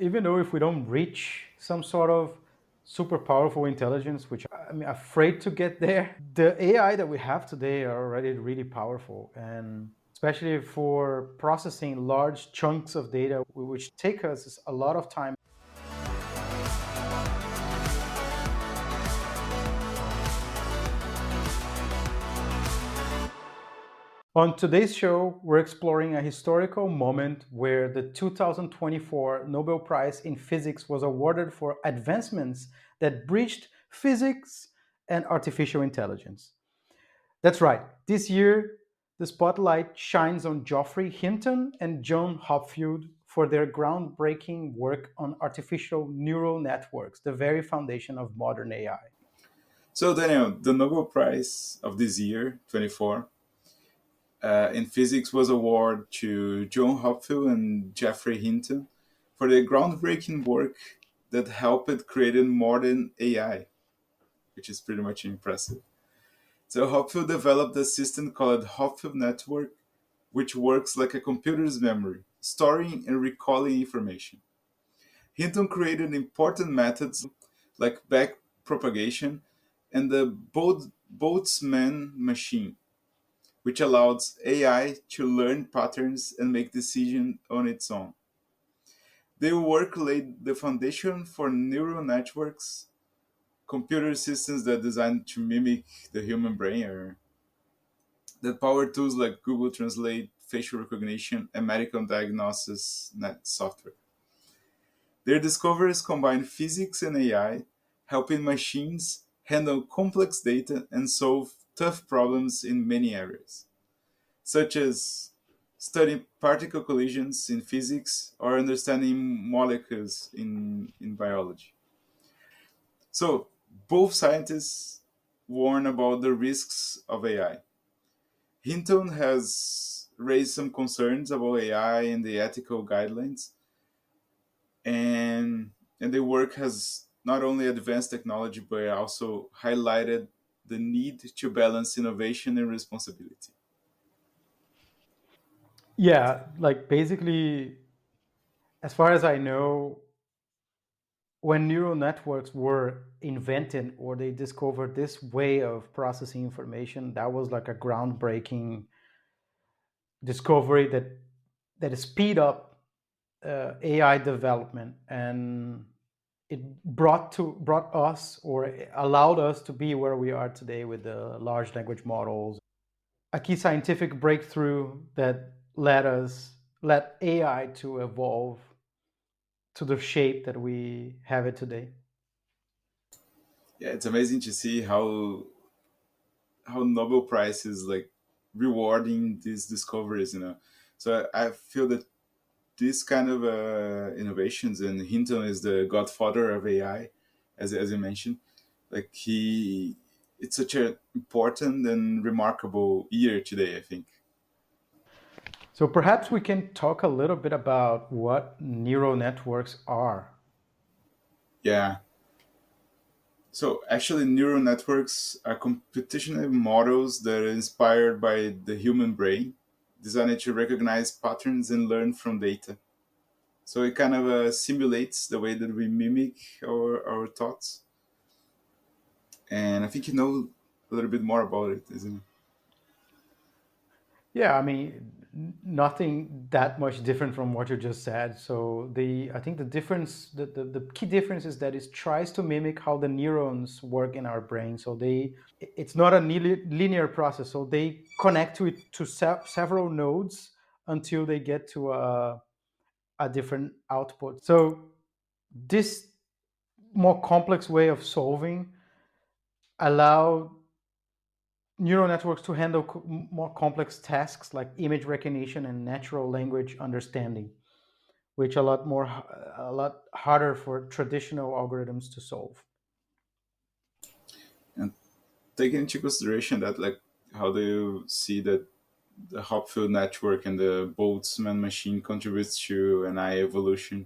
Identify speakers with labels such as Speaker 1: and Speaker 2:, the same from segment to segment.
Speaker 1: even though if we don't reach some sort of super powerful intelligence, which I'm afraid to get there, the AI that we have today are already really powerful. And especially for processing large chunks of data, which take us a lot of time. On today's show, we're exploring a historical moment where the 2024 Nobel Prize in Physics was awarded for advancements that bridged physics and artificial intelligence. That's right, this year the spotlight shines on Geoffrey Hinton and John Hopfield for their groundbreaking work on artificial neural networks, the very foundation of modern AI.
Speaker 2: So, Daniel, the Nobel Prize of this year, 24, in physics was awarded to John Hopfield and Geoffrey Hinton for their groundbreaking work that helped create modern AI, which is pretty much impressive. So, Hopfield developed a system called Hopfield Network, which works like a computer's memory, storing and recalling information. Hinton created important methods like backpropagation and the Boltzmann machine, which allows AI to learn patterns and make decisions on its own. Their work laid the foundation for neural networks, computer systems that are designed to mimic the human brain, or that power tools like Google Translate, facial recognition, and medical diagnosis net software. Their discoveries combine physics and AI, helping machines handle complex data and solve tough problems in many areas, such as studying particle collisions in physics or understanding molecules in biology. So, both scientists warn about the risks of AI. Hinton has raised some concerns about AI and the ethical guidelines, and their work has not only advanced technology but also highlighted the need to balance innovation and responsibility.
Speaker 1: Yeah, like basically, as far as I know, when neural networks were invented or they discovered this way of processing information, that was like a groundbreaking discovery that speed up AI development, and it brought us or allowed us to be where we are today with the large language models. A key scientific breakthrough that led AI to evolve to the shape that we have it today.
Speaker 2: Yeah, it's amazing to see how Nobel Prize is like rewarding these discoveries. So I feel that this kind of innovations, and Hinton is the godfather of AI, as you mentioned. Like it's such an important and remarkable year today, I think.
Speaker 1: So perhaps we can talk a little bit about what neural networks are.
Speaker 2: Yeah. So actually, neural networks are computational models that are inspired by the human brain, designed to recognize patterns and learn from data. So it kind of simulates the way that we mimic our thoughts. And I think you know a little bit more about it, isn't it?
Speaker 1: Yeah, I mean, nothing that much different from what you just said. So I think the key difference is that it tries to mimic how the neurons work in our brain. So it's not a linear process. So they connect to it to several nodes until they get to a different output. So this more complex way of solving allow neural networks to handle more complex tasks like image recognition and natural language understanding, which a lot harder for traditional algorithms to solve.
Speaker 2: And taking into consideration that, like, how do you see that the Hopfield network and the Boltzmann machine contributes to an AI evolution?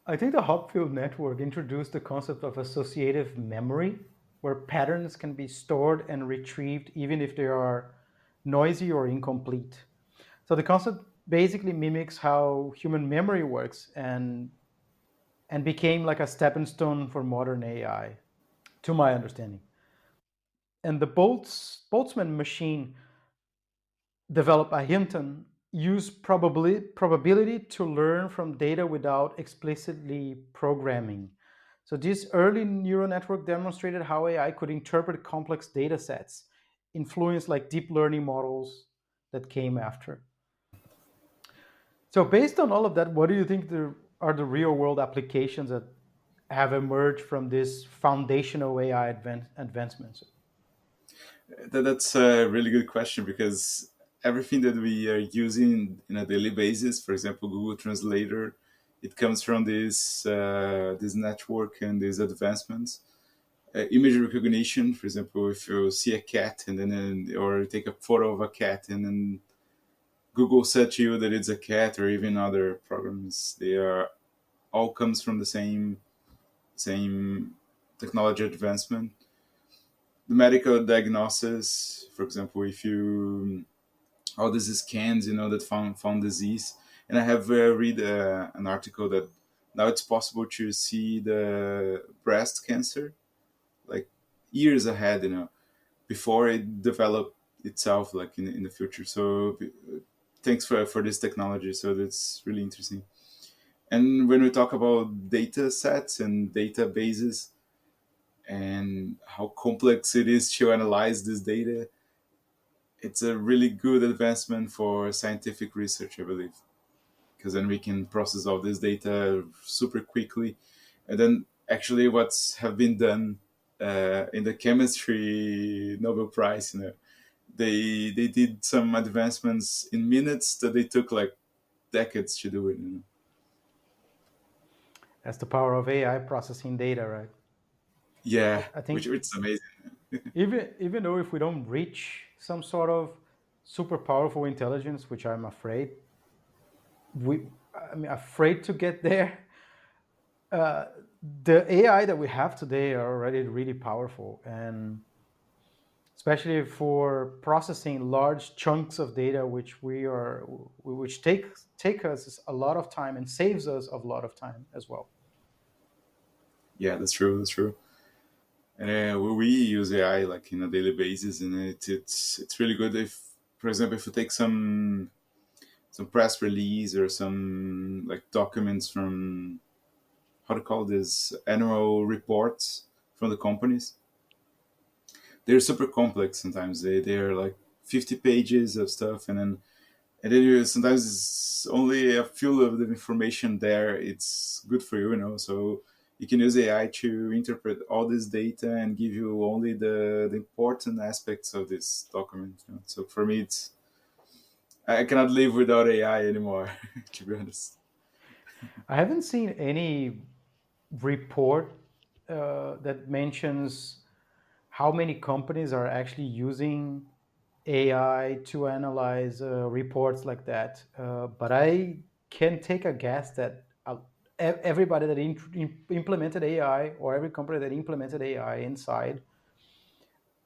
Speaker 1: I think the Hopfield network introduced the concept of associative memory, where patterns can be stored and retrieved even if they are noisy or incomplete. So the concept basically mimics how human memory works, and and became like a stepping stone for modern AI, to my understanding. And the Boltzmann machine developed by Hinton use probability to learn from data without explicitly programming. So this early neural network demonstrated how AI could interpret complex data sets, influence like deep learning models that came after. So based on all of that, what do you think are the real world applications that have emerged from this foundational AI advancements?
Speaker 2: That's a really good question because everything that we are using in a daily basis, for example, Google Translator, it comes from this network and these advancements. Image recognition, for example, if you see a cat and then or take a photo of a cat and then Google said to you that it's a cat, or even other programs, they are all comes from the same technology advancement. The medical diagnosis, for example, if you all these scans, that found disease. And I have read an article that now it's possible to see the breast cancer like years ahead, before it developed itself, like in the future. So thanks for this technology. So that's really interesting. And when we talk about data sets and databases and how complex it is to analyze this data, it's a really good advancement for scientific research, I believe, because then we can process all this data super quickly. And then actually what's have been done in the chemistry Nobel Prize, they did some advancements in minutes that they took like decades to do it.
Speaker 1: That's the power of AI processing data, right?
Speaker 2: Yeah,
Speaker 1: I
Speaker 2: which
Speaker 1: think
Speaker 2: is amazing.
Speaker 1: even though if we don't reach some sort of super powerful intelligence, which I'm afraid afraid to get there, uh, the AI that we have today are already really powerful, and especially for processing large chunks of data, which take us a lot of time and saves us a lot of time as well.
Speaker 2: Yeah, that's true. That's true. And we use AI like in a daily basis, and it's really good. If, for example, if you take some press release or some like documents from how to call this annual reports from the companies, they're super complex. Sometimes they're like 50 pages of stuff, and then you sometimes it's only a few of the information there. It's good for you. So you can use AI to interpret all this data and give you only the important aspects of this document. So for me, it's I cannot live without AI anymore. To be honest.
Speaker 1: I haven't seen any report that mentions how many companies are actually using AI to analyze reports like that. But I can take a guess that everybody that implemented AI, or every company that implemented AI inside,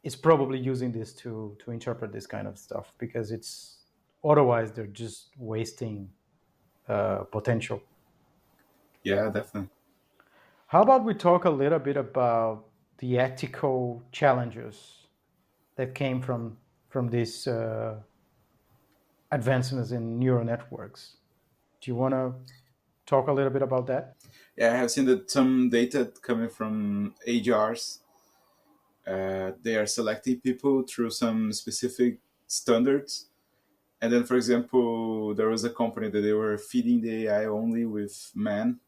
Speaker 1: is probably using this to interpret this kind of stuff, because it's otherwise they're just wasting potential.
Speaker 2: Yeah, definitely.
Speaker 1: How about we talk a little bit about the ethical challenges that came from these advancements in neural networks? Do you want to talk a little bit about that?
Speaker 2: Yeah, I have seen that some data coming from HRs, they are selecting people through some specific standards. And then, for example, there was a company that they were feeding the AI only with men,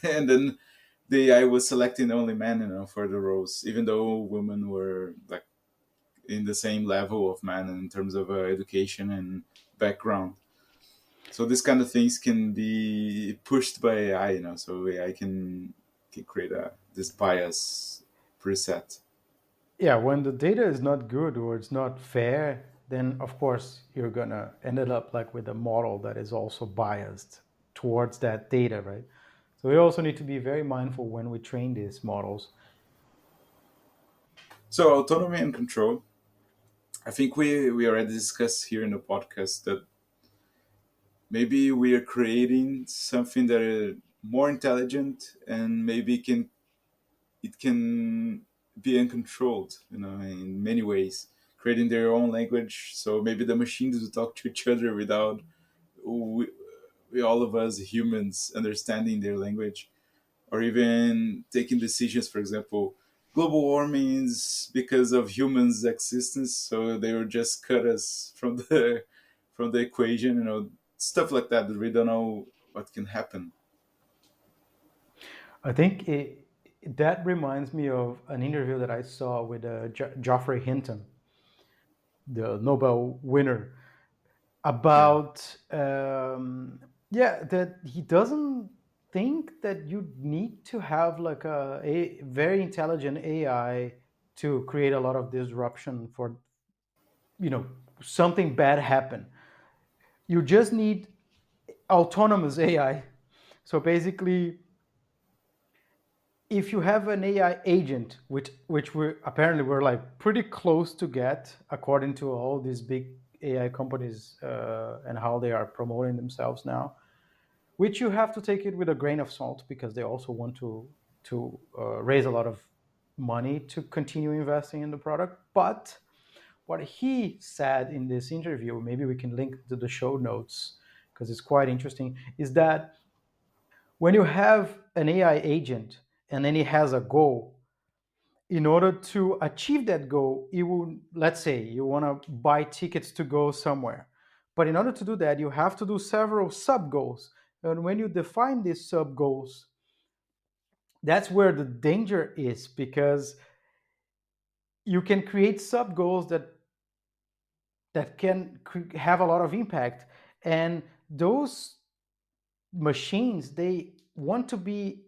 Speaker 2: and then the AI was selecting only men, for the roles, even though women were like in the same level of men in terms of education and background. So this kind of things can be pushed by AI, so AI can create this bias preset.
Speaker 1: Yeah, when the data is not good or it's not fair, then of course you're gonna end it up like with a model that is also biased towards that data, right? So we also need to be very mindful when we train these models.
Speaker 2: So autonomy and control. I think we already discussed here in the podcast that maybe we are creating something that more intelligent, and maybe it can be uncontrolled, in many ways, creating their own language. So maybe the machines will talk to each other without we, all of us humans understanding their language, or even taking decisions. For example, global warming is because of humans' existence, so they will just cut us from the from the equation. Stuff like that. We don't know what can happen.
Speaker 1: I think that reminds me of an interview that I saw with Geoffrey Hinton, the Nobel winner,
Speaker 2: Yeah.
Speaker 1: about yeah, that he doesn't think that you need to have like a very intelligent AI to create a lot of disruption for, you know, something bad happen. You just need autonomous AI. So basically, if you have an AI agent, which we're like pretty close to get, according to all these big AI companies and how they are promoting themselves now, which you have to take it with a grain of salt because they also want to raise a lot of money to continue investing in the product. But what he said in this interview, maybe we can link to the show notes because it's quite interesting, is that when you have an AI agent and then it has a goal, in order to achieve that goal, you will, let's say you want to buy tickets to go somewhere. But in order to do that, you have to do several sub goals. And when you define these sub goals, that's where the danger is because you can create sub goals that can have a lot of impact. And those machines, they want to be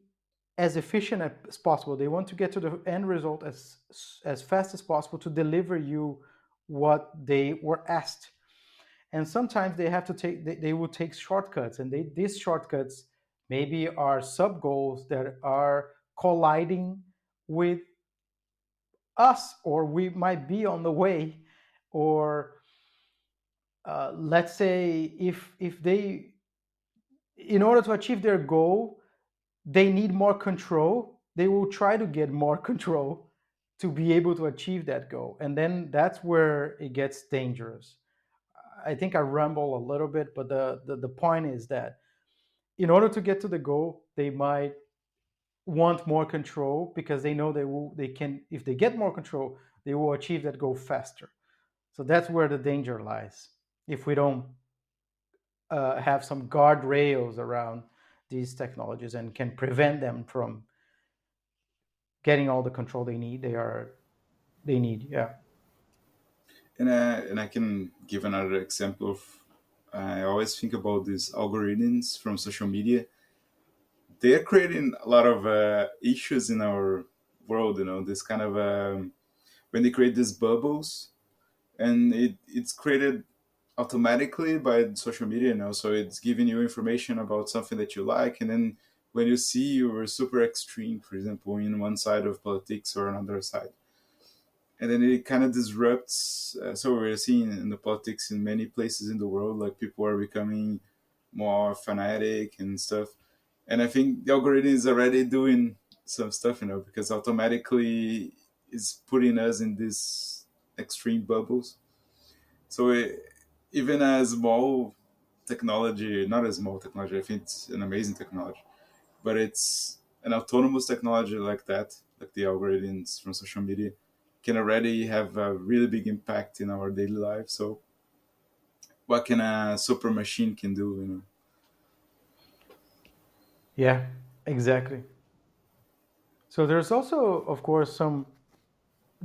Speaker 1: as efficient as possible. They want to get to the end result as fast as possible to deliver you what they were asked. And sometimes they have to take they will take shortcuts, and these shortcuts maybe are sub goals that are colliding with us, or we might be on the way, or let's say if they, in order to achieve their goal, they need more control, they will try to get more control to be able to achieve that goal. And then that's where it gets dangerous. I think I ramble a little bit, but the point is that in order to get to the goal, they might want more control because they know they can, if they get more control, they will achieve that goal faster. So that's where the danger lies if we don't have some guardrails around these technologies and can prevent them from getting all the control they need. Yeah.
Speaker 2: And I can give another example of. I always think about these algorithms from social media. They are creating a lot of issues in our world. This kind of when they create these bubbles, and it's created automatically by social media. So it's giving you information about something that you like, and then when you see you were super extreme, for example, in one side of politics or another side, and then it kind of disrupts. So we're seeing in the politics in many places in the world, like people are becoming more fanatic and stuff. And I think the algorithm is already doing some stuff, because automatically is putting us in these extreme bubbles. So even a small technology, not a small technology, I think it's an amazing technology, but it's an autonomous technology like that, like the algorithms from social media, can already have a really big impact in our daily life. So what can a super machine can do?
Speaker 1: Yeah, exactly. So there's also, of course, some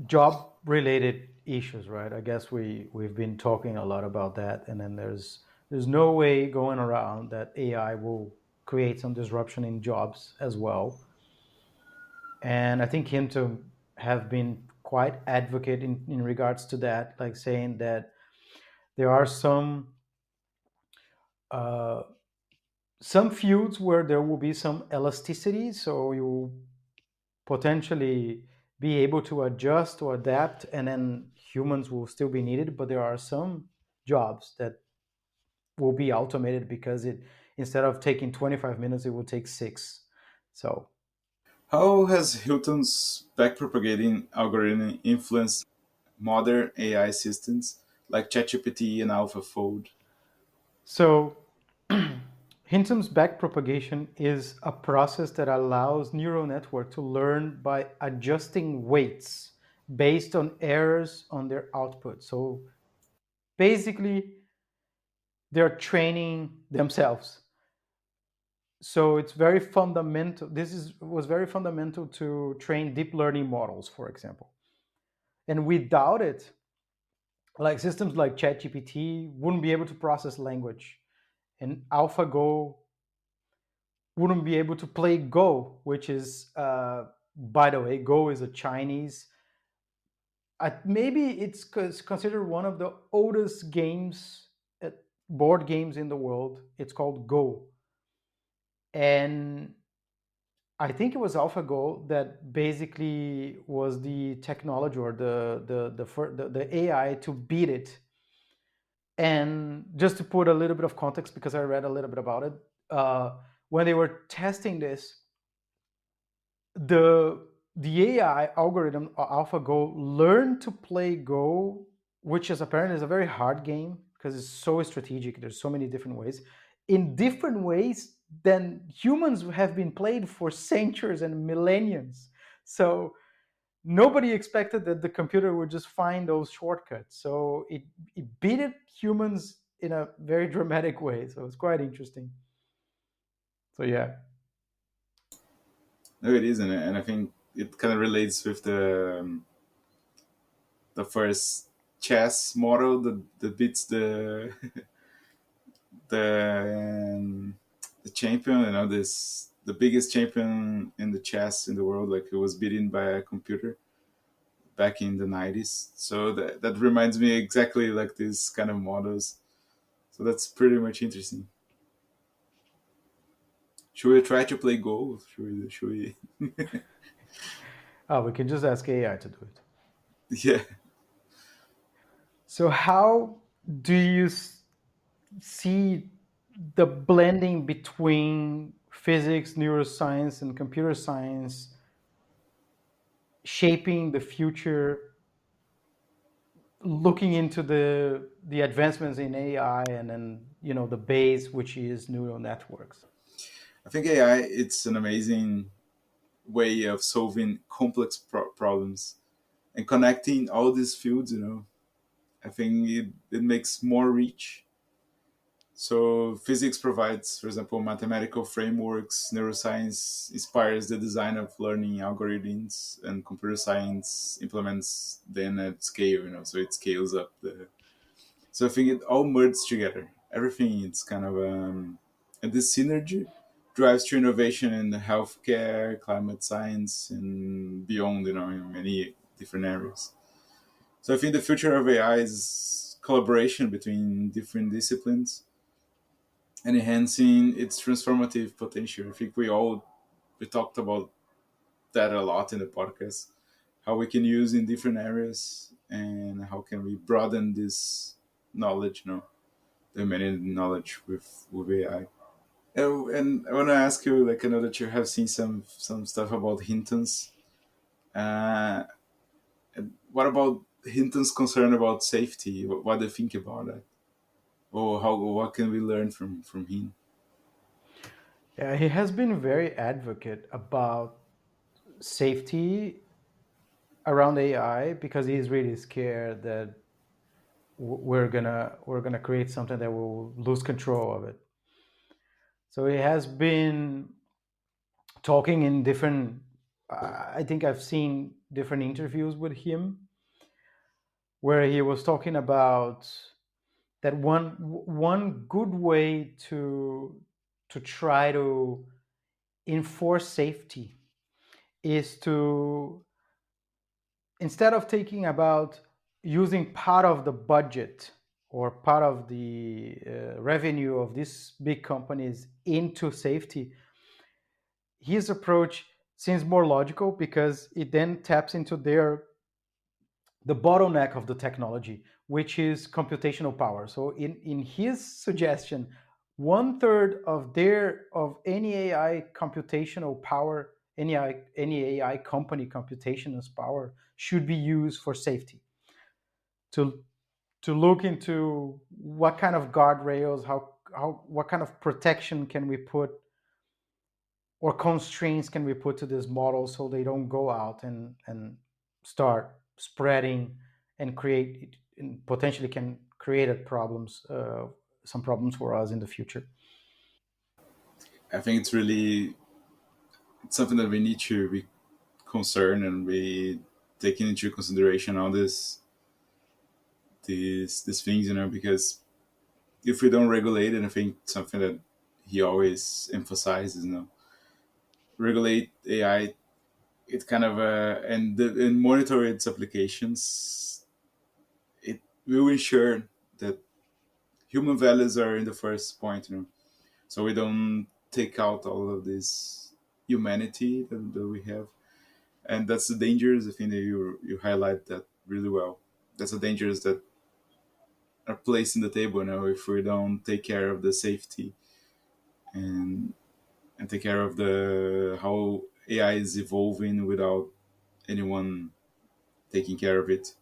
Speaker 1: job related issues, right? I guess we've been talking a lot about that, and then there's no way going around that AI will create some disruption in jobs as well. And I think him to have been quite advocate in regards to that, like saying that there are uh, some fields where there will be some elasticity, so you potentially be able to adjust or adapt, and then humans will still be needed. But there are some jobs that will be automated because instead of taking 25 minutes, it will take 6. So
Speaker 2: How has Hilton's backpropagating algorithm influenced modern AI systems like ChatGPT and AlphaFold?
Speaker 1: so Hinton's backpropagation is a process that allows neural network to learn by adjusting weights based on errors on their output. So basically, they're training themselves. So it's very fundamental. This is was very fundamental to train deep learning models, for example. And without it, like systems like ChatGPT wouldn't be able to process language, and AlphaGo wouldn't be able to play Go, which is, by the way, Go is a Chinese. Maybe it's considered one of the oldest games, board games in the world. It's called Go, and I think it was AlphaGo that basically was the technology or the AI to beat it. And just to put a little bit of context, because I read a little bit about it, when they were testing this, the AI algorithm AlphaGo learned to play Go, which is apparently is a very hard game because it's so strategic. There's so many different ways, in different ways than humans have been played for centuries and millenniums. So nobody expected that the computer would just find those shortcuts. So it beat it humans in a very dramatic way. So it's quite interesting. So yeah.
Speaker 2: No, it is, and I think it kind of relates with the first chess model that beats the champion. You know, this the biggest champion in the chess in the world. Like it was beaten by a computer back in the 90s. So that reminds me exactly like these kind of models. So that's pretty much interesting. Should we try to play Go? Should we?
Speaker 1: Oh, we can just ask AI to do it.
Speaker 2: Yeah.
Speaker 1: So how do you see the blending between physics, neuroscience, and computer science shaping the future, looking into the advancements in AI, and then the base, which is neural networks?
Speaker 2: I think AI it's an amazing way of solving complex problems and connecting all these fields. You know, I think it makes more reach. So physics provides, for example, mathematical frameworks. Neuroscience inspires the design of learning algorithms, and computer science implements them at scale. You know, so it scales up the. So I think it all merges together. Everything it's kind of and this synergy drives to innovation in the healthcare, climate science, and beyond. You know, in many different areas. So I think the future of AI is collaboration between different disciplines and enhancing its transformative potential. I think we talked about that a lot in the podcast, how we can use in different areas and how can we broaden this knowledge, the many knowledge with AI. And I want to ask you, like, I know that you have seen some stuff about Hinton's. Uh, what about Hinton's concern about safety? What do you think about that? Or what can we learn from him?
Speaker 1: Yeah, he has been very advocate about safety around AI because he's really scared that we're gonna create something that will lose control of it. So he has been talking in different. I think I've seen different interviews with him where he was talking about that one good way to try to enforce safety is to, instead of taking about using part of the budget or part of the revenue of these big companies into safety, his approach seems more logical because it then taps into the bottleneck of the technology, which is computational power. So in his suggestion, one third of any AI computational power, any AI company computational power should be used for safety to look into what kind of guardrails, how what kind of protection can we put or constraints can we put to this model so they don't go out and start spreading and create and potentially can create problems, some problems for us in the future.
Speaker 2: I think it's really it's something that we need to be concerned and be taking into consideration all these things, because if we don't regulate it, I think something that he always emphasizes, regulate AI, it kind of and monitor its applications. It will ensure that human values are in the first point, so we don't take out all of this humanity that we have, and that's the dangers. I think that you highlight that really well. That's the dangers that are placed in the table now if we don't take care of the safety and take care of the how AI is evolving without anyone taking care of it.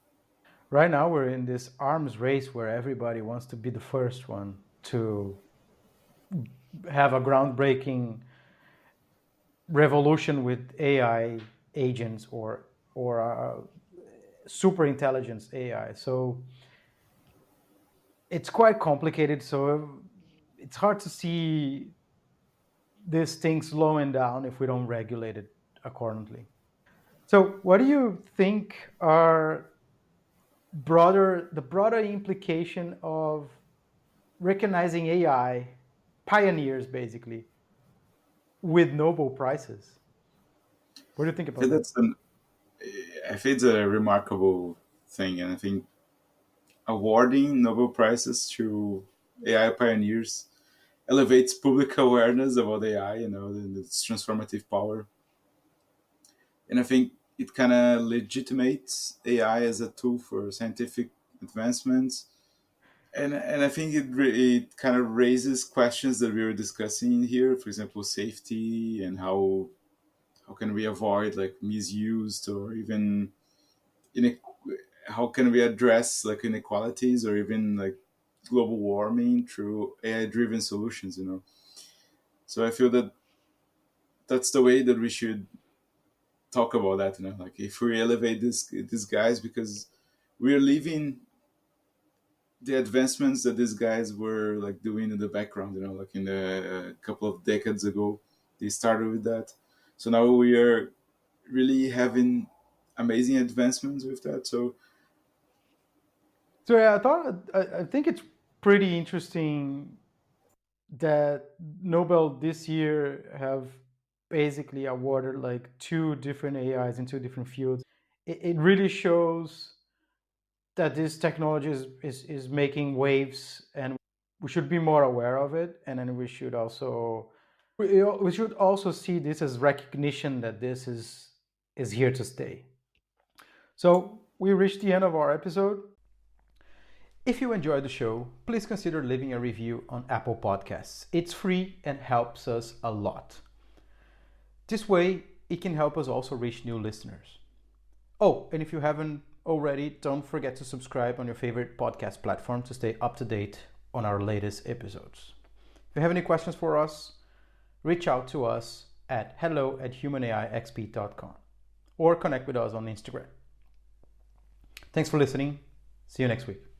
Speaker 1: Right now, we're in this arms race where everybody wants to be the first one to have a groundbreaking revolution with AI agents or super intelligence AI. So it's quite complicated. So it's hard to see this thing slowing down if we don't regulate it accordingly. So, what do you think are the broader implication of recognizing AI pioneers, basically, with Nobel prizes? What do you think
Speaker 2: I
Speaker 1: about
Speaker 2: think
Speaker 1: that?
Speaker 2: I think it's a remarkable thing, and I think awarding Nobel prizes to AI pioneers elevates public awareness about AI, and its transformative power. And I think it kind of legitimates AI as a tool for scientific advancements. And I think it kind of raises questions that we were discussing here, for example, safety and how can we avoid like misuse or even in how can we address like inequalities or even like global warming through AI driven solutions, So I feel that that's the way that we should talk about that, like if we elevate these guys because we're living the advancements that these guys were like doing in the background, like in a couple of decades ago, they started with that. So now we are really having amazing advancements with that. So
Speaker 1: So yeah, I think it's pretty interesting that Nobel this year have basically awarded like two different AIs in two different fields. It really shows that this technology is making waves, and we should be more aware of it, and then we should also see this as recognition that this is here to stay. So we reached the end of our episode. If you enjoyed the show, please consider leaving a review on Apple Podcasts. It's free and helps us a lot. This way, it can help us also reach new listeners. Oh, and if you haven't already, don't forget to subscribe on your favorite podcast platform to stay up to date on our latest episodes. If you have any questions for us, reach out to us at hello@humanaixp.com or connect with us on Instagram. Thanks for listening. See you next week.